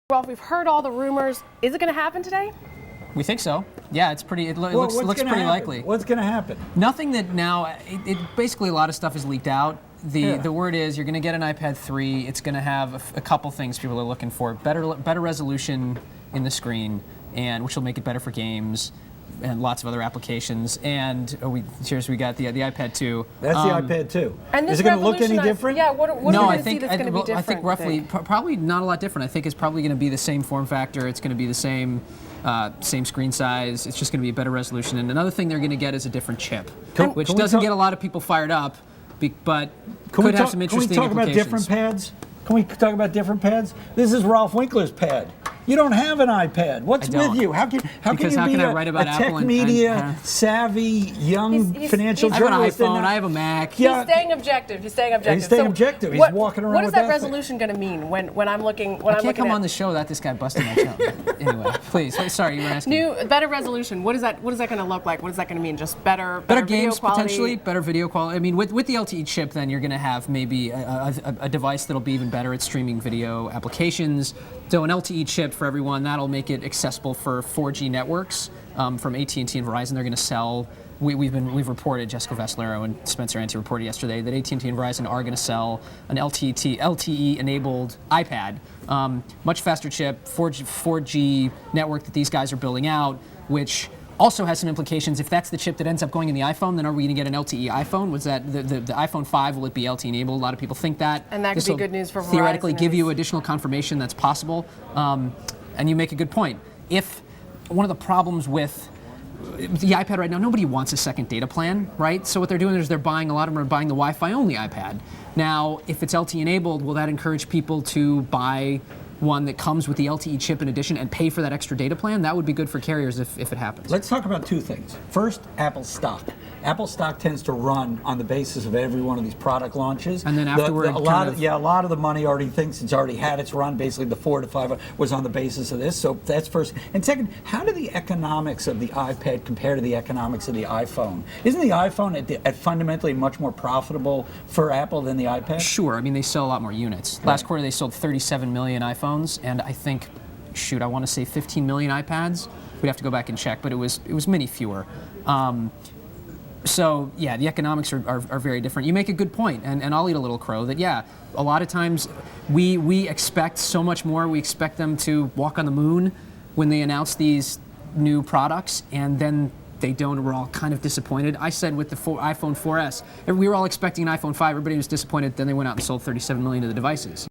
Rolfe, we've heard all the rumors. Is it going to happen today? We think so. Yeah, it's pretty. It looks pretty likely. What's going to happen? Nothing that now. Basically a lot of stuff is leaked out. The word is you're going to get an iPad 3. It's going to have a couple things people are looking for: better resolution in the screen, and which will make it better for games and lots of other applications. And we got the iPad 2. That's the iPad 2. And is it going to look any different? Yeah. What no, are we I going to see that's going to be different? I think roughly, probably not a lot different. I think it's probably going to be the same form factor. It's going to be the same screen size. It's just going to be a better resolution. And another thing they're going to get is a different chip, which doesn't get a lot of people fired up, but could have some interesting implications. Can we talk about different pads? Can we talk about different pads? This is Rolfe Winkler's pad. You don't have an iPad. What's with you? How can you be a tech media savvy young financial journalist? I have an iPhone. I have a Mac. He's staying objective. He's staying objective. He's staying objective. He's walking around. What is that resolution going to mean when I'm looking? I can't come on the show without this guy busting my show. Anyway, please. Sorry, you were asking. Better resolution. What is that going to look like? What is that going to mean? Just better games quality? Potentially, better video quality. I mean, with the LTE chip, then you're going to have maybe a device that'll be even better at streaming video applications. So an LTE chip for everyone, that'll make it accessible for 4G networks from AT&T and Verizon. They're going to sell. We've reported, Jessica Vasilero and Spencer Ante reported yesterday that AT&T and Verizon are going to sell an LTE-enabled iPad, much faster chip, 4G network that these guys are building out, which also has some implications. If that's the chip that ends up going in the iPhone, then are we going to get an LTE iPhone? Was that the iPhone 5? Will it be LTE enabled? A lot of people think that. And that could be good news for Verizon. Theoretically, give you additional confirmation that's possible. And you make a good point. If one of the problems with the iPad right now, nobody wants a second data plan, right? So what they're doing is a lot of them are buying the Wi-Fi only iPad. Now, if it's LTE enabled, will that encourage people to buy one that comes with the LTE chip in addition and pay for that extra data plan? That would be good for carriers if it happens. Let's talk about two things. First, Apple stock. Apple stock tends to run on the basis of every one of these product launches. And then afterward, a lot of the money already thinks it's already had its run. Basically, the 4 to 5 was on the basis of this. So that's first. And second, how do the economics of the iPad compare to the economics of the iPhone? Isn't the iPhone at fundamentally much more profitable for Apple than the iPad? Sure. I mean, they sell a lot more units. Last quarter, they sold 37 million iPhones, and I think, I want to say 15 million iPads. We'd have to go back and check, but it was many fewer. So yeah, the economics are very different. You make a good point, and I'll eat a little crow that a lot of times we expect so much more. We expect them to walk on the moon when they announce these new products, and then they don't. We're all kind of disappointed. I said with the iPhone 4S, we were all expecting an iPhone 5. Everybody was disappointed. Then they went out and sold 37 million of the devices.